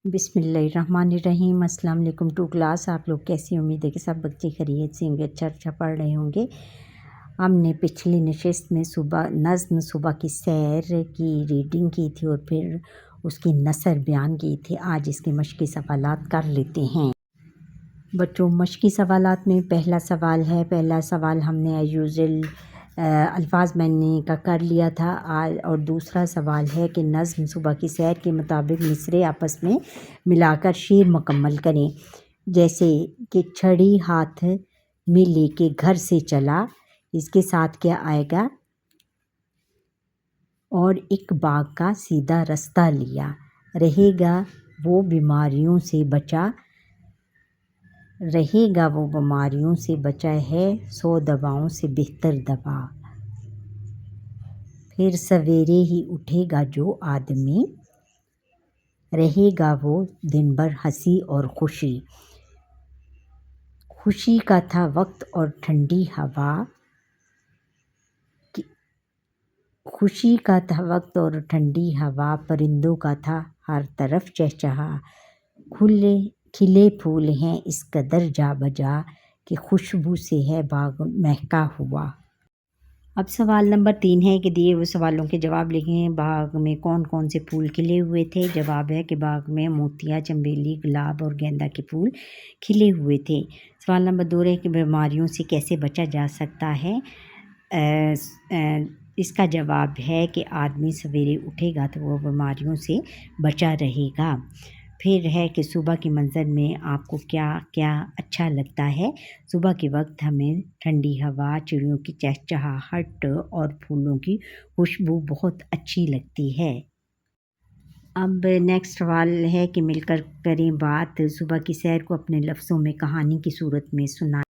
بسم اللہ الرحمن الرحیم۔ السلام علیکم ٹو کلاس۔ آپ لوگ کیسی؟ امید ہے کہ سب بچے خیریت سے ہوں گے، اچھا پڑھ رہے ہوں گے۔ ہم نے پچھلی نشست میں صبح کی سیر کی ریڈنگ کی تھی اور پھر اس کی نثر بیان کی تھی۔ آج اس کے مشقی سوالات کر لیتے ہیں۔ بچوں، مشقی سوالات میں پہلا سوال ہم نے ایز یوزل الفاظ میں نے کر لیا تھا اور دوسرا سوال ہے کہ نظم صبح کی سیر کے مطابق مصرعے آپس میں ملا کر شعر مکمل کریں۔ جیسے کہ چھڑی ہاتھ میں لے کے گھر سے چلا، اس کے ساتھ کیا آئے گا؟ اور ایک باغ کا سیدھا رستہ لیا، رہے گا وہ بیماریوں سے بچا ہے 100 دواؤں سے بہتر دوا۔ پھر سویرے ہی اٹھے گا جو آدمی، رہے گا وہ دن بھر ہنسی اور خوشی۔ خوشی کا تھا وقت اور ٹھنڈی ہوا، پرندوں کا تھا ہر طرف چہچہا۔ کھلے پھول ہیں اس قدر جا بجا کہ خوشبو سے ہے باغ مہکا ہوا۔ اب سوال نمبر 3 ہے کہ دیے ہوئے سوالوں کے جواب لکھیں۔ باغ میں کون کون سے پھول کھلے ہوئے تھے؟ جواب ہے کہ باغ میں موتیا، چنبیلی، گلاب اور گیندا کے پھول کھلے ہوئے تھے۔ سوال نمبر 2 ہے کہ بیماریوں سے کیسے بچا جا سکتا ہے؟ اس کا جواب ہے کہ آدمی سویرے اٹھے گا تو وہ بیماریوں سے بچا رہے گا۔ پھر ہے کہ صبح کے منظر میں آپ کو کیا کیا اچھا لگتا ہے؟ صبح کے وقت ہمیں ٹھنڈی ہوا، چڑیوں کی چہچہاہٹ اور پھولوں کی خوشبو بہت اچھی لگتی ہے۔ اب نیکسٹ سوال ہے کہ مل کر کریں بات۔ صبح کی سیر کو اپنے لفظوں میں کہانی کی صورت میں سنائیں۔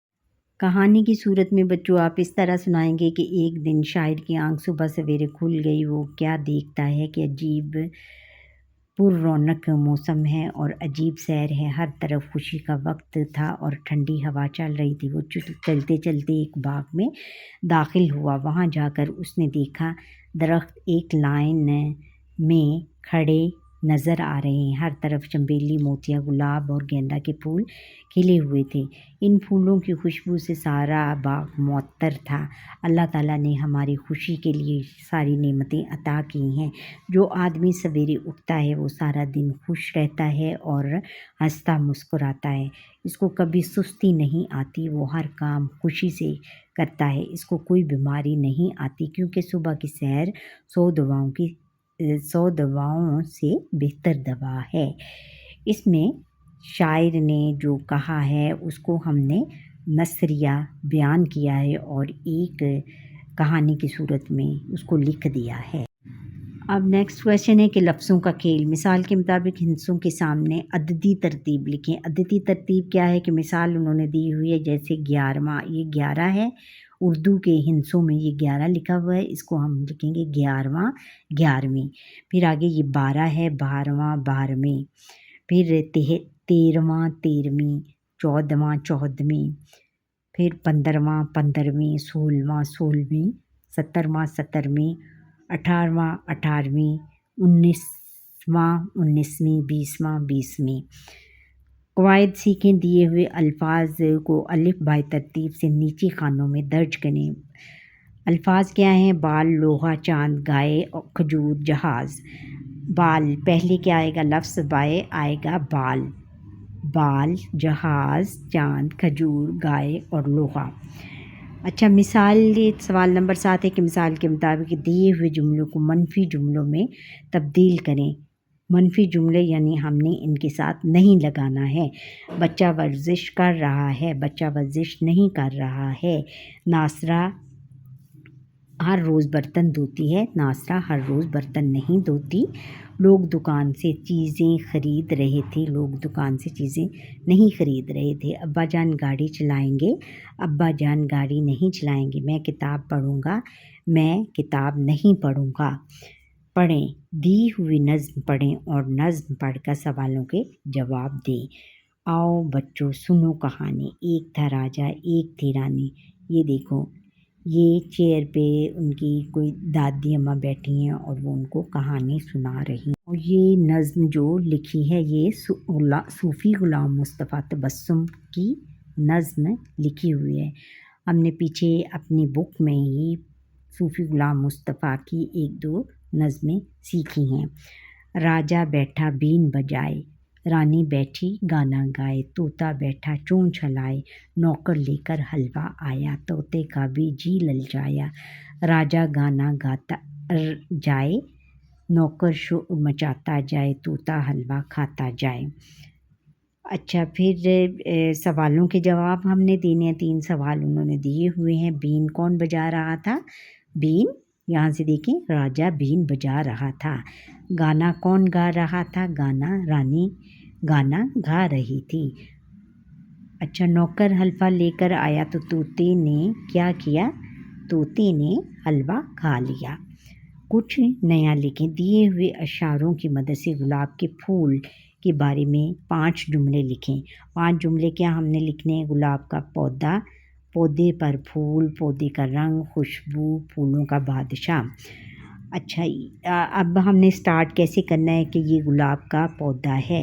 کہانی کی صورت میں بچوں آپ اس طرح سنائیں گے کہ ایک دن شاعر کی آنکھ صبح سویرے کھل گئی۔ وہ کیا دیکھتا ہے کہ عجیب پر رونق موسم ہے اور عجیب سیر ہے، ہر طرف خوشی کا وقت تھا اور ٹھنڈی ہوا چل رہی تھی۔ وہ چلتے چلتے ایک باغ میں داخل ہوا۔ وہاں جا کر اس نے دیکھا درخت ایک لائن میں کھڑے نظر آ رہے ہیں، ہر طرف چنبیلی، موتیا، گلاب اور گیندا کے پھول کھلے ہوئے تھے۔ ان پھولوں کی خوشبو سے سارا باغ معطر تھا۔ اللہ تعالیٰ نے ہماری خوشی کے لیے ساری نعمتیں عطا کی ہیں۔ جو آدمی سویرے اٹھتا ہے وہ سارا دن خوش رہتا ہے اور ہنستا مسکراتا ہے۔ اس کو کبھی سستی نہیں آتی، وہ ہر کام خوشی سے کرتا ہے، اس کو کوئی بیماری نہیں آتی، کیونکہ صبح کی سیر 100 دواؤں سے بہتر دوا ہے۔ اس میں شاعر نے جو کہا ہے اس کو ہم نے نثریہ بیان کیا ہے اور ایک کہانی کی صورت میں اس کو لکھ دیا ہے۔ اب نیکسٹ کویسچن ہے کہ لفظوں کا کھیل۔ مثال کے مطابق ہندسوں کے سامنے عددی ترتیب لکھیں۔ عددی ترتیب کیا ہے کہ مثال انہوں نے دی ہوئی ہے، جیسے 11واں، یہ 11 ہے، اردو کے ہندسوں میں یہ 11 لکھا ہوا ہے، اس کو ہم لکھیں گے 11واں 11ویں۔ پھر آگے یہ 12 ہے، 12واں 12ویں۔ پھر 13واں 13ویں، 14واں 14ویں۔ پھر 15واں 15ویں، 16واں 16ویں، 17واں 17ویں، 18واں 18ویں، 19واں 19ویں، 20واں 20ویں۔ قواعد سیکھیں۔ دیے ہوئے الفاظ کو الف بائی ترتیب سے نیچے خانوں میں درج کریں۔ الفاظ کیا ہیں؟ بال، لوہا، چاند، گائے، کھجور، جہاز۔ بال، پہلے کیا آئے گا؟ لفظ بائے آئے گا بال، بال، جہاز، چاند، کھجور، گائے اور لوہا۔ اچھا، مثال سوال نمبر 7 ہے کہ مثال کے مطابق دیے ہوئے جملوں کو منفی جملوں میں تبدیل کریں۔ منفی جملے یعنی ہم نے ان کے ساتھ نہیں لگانا ہے۔ بچہ ورزش کر رہا ہے، بچہ ورزش نہیں کر رہا ہے۔ ناصرہ ہر روز برتن دھوتی ہے، ناصرہ ہر روز برتن نہیں دھوتی۔ لوگ دکان سے چیزیں خرید رہے تھے، لوگ دکان سے چیزیں نہیں خرید رہے تھے۔ ابا جان گاڑی چلائیں گے، ابا جان گاڑی نہیں چلائیں گے۔ میں کتاب پڑھوں گا، میں کتاب نہیں پڑھوں گا۔ پڑھیں، دی ہوئی نظم پڑھیں اور نظم پڑھ کر سوالوں کے جواب دیں۔ آؤ بچوں سنو کہانی۔ ایک تھا راجا، ایک تھی رانی۔ یہ دیکھو، یہ چیئر پہ ان کی کوئی دادی اماں بیٹھی ہیں اور وہ ان کو کہانی سنا رہی ہیں۔ اور یہ نظم جو لکھی ہے یہ صوفی غلام مصطفیٰ تبسم کی نظم لکھی ہوئی ہے۔ ہم نے پیچھے اپنی بک میں ہی صوفی غلام مصطفیٰ کی 1-2 نظمیں سیکھی ہیں۔ راجا بیٹھا بین بجائے، رانی بیٹھی گانا گائے، طوطا بیٹھا چونچ ہلائے، نوکر لے کر حلوہ آیا، طوطے کا بھی جی للچایا، راجا گانا گاتا جائے، نوکر شور مچاتا جائے، طوطا حلوہ کھاتا جائے۔ اچھا، پھر سوالوں کے جواب ہم نے دینے ہیں۔ 3 سوال انہوں نے دیے ہوئے ہیں۔ بین کون بجا رہا تھا؟ بین، یہاں سے دیکھیں، راجا بین بجا رہا تھا۔ گانا کون گا رہا تھا؟ گانا رانی گانا گا رہی تھی۔ اچھا، نوکر حلوہ لے کر آیا تو طوطے نے کیا کیا؟ طوطے نے حلوہ کھا لیا۔ کچھ نیا لکھیں۔ دیے ہوئے اشعاروں کی مدد سے گلاب کے پھول کے بارے میں 5 جملے لکھیں۔ 5 جملے کیا ہم نے لکھنے ہیں؟ گلاب کا پودا، پودے پر پھول، پودے کا رنگ، خوشبو، پھولوں کا بادشاہ۔ اچھا، اب ہم نے سٹارٹ کیسے کرنا ہے کہ یہ گلاب کا پودا ہے۔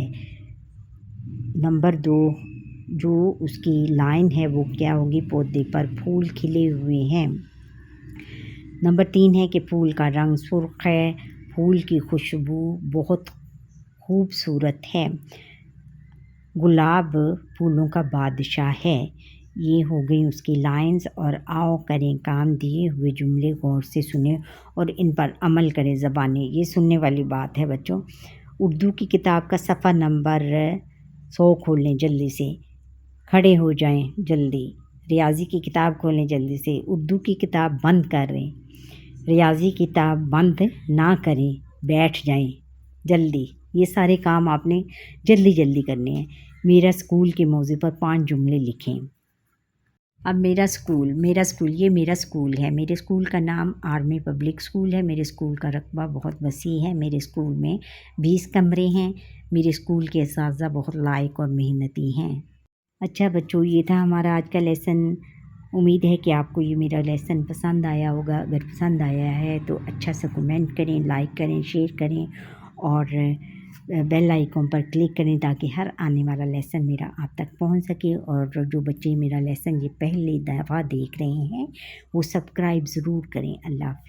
نمبر 2 جو اس کی لائن ہے وہ کیا ہوگی؟ پودے پر پھول کھلے ہوئے ہیں۔ نمبر 3 ہے کہ پھول کا رنگ سرخ ہے، پھول کی خوشبو بہت خوبصورت ہے، گلاب پھولوں کا بادشاہ ہے۔ یہ ہو گئی اس کی لائنز۔ اور آؤ کریں کام، دیے ہوئے جملے غور سے سنیں اور ان پر عمل کریں۔ زبانیں، یہ سننے والی بات ہے بچوں۔ اردو کی کتاب کا صفحہ نمبر 100 کھول لیں جلدی سے، کھڑے ہو جائیں جلدی۔ ریاضی کی کتاب کھولیں جلدی سے، اردو کی کتاب بند کر رہیں، ریاضی کی کتاب بند نہ کریں، بیٹھ جائیں جلدی۔ یہ سارے کام آپ نے جلدی جلدی کرنے ہیں۔ میرا اسکول کے موضوع پر 5 جملے لکھیں۔ اب میرا اسکول، یہ میرا اسکول ہے۔ میرے اسکول کا نام آرمی پبلک اسکول ہے۔ میرے اسکول کا رقبہ بہت وسیع ہے۔ میرے اسکول میں 20 کمرے ہیں۔ میرے اسکول کے اساتذہ بہت لائق اور محنتی ہیں۔ اچھا بچوں، یہ تھا ہمارا آج کا لیسن۔ امید ہے کہ آپ کو یہ میرا لیسن پسند آیا ہوگا۔ اگر پسند آیا ہے تو اچھا سا کمنٹ کریں، لائک کریں، شیئر کریں اور بیل آئیکن پر کلک کریں تاکہ ہر آنے والا لیسن میرا آپ تک پہنچ سکے۔ اور جو بچے میرا لیسن یہ پہلی دفعہ دیکھ رہے ہیں وہ سبسکرائب ضرور کریں۔ اللہ حافظ۔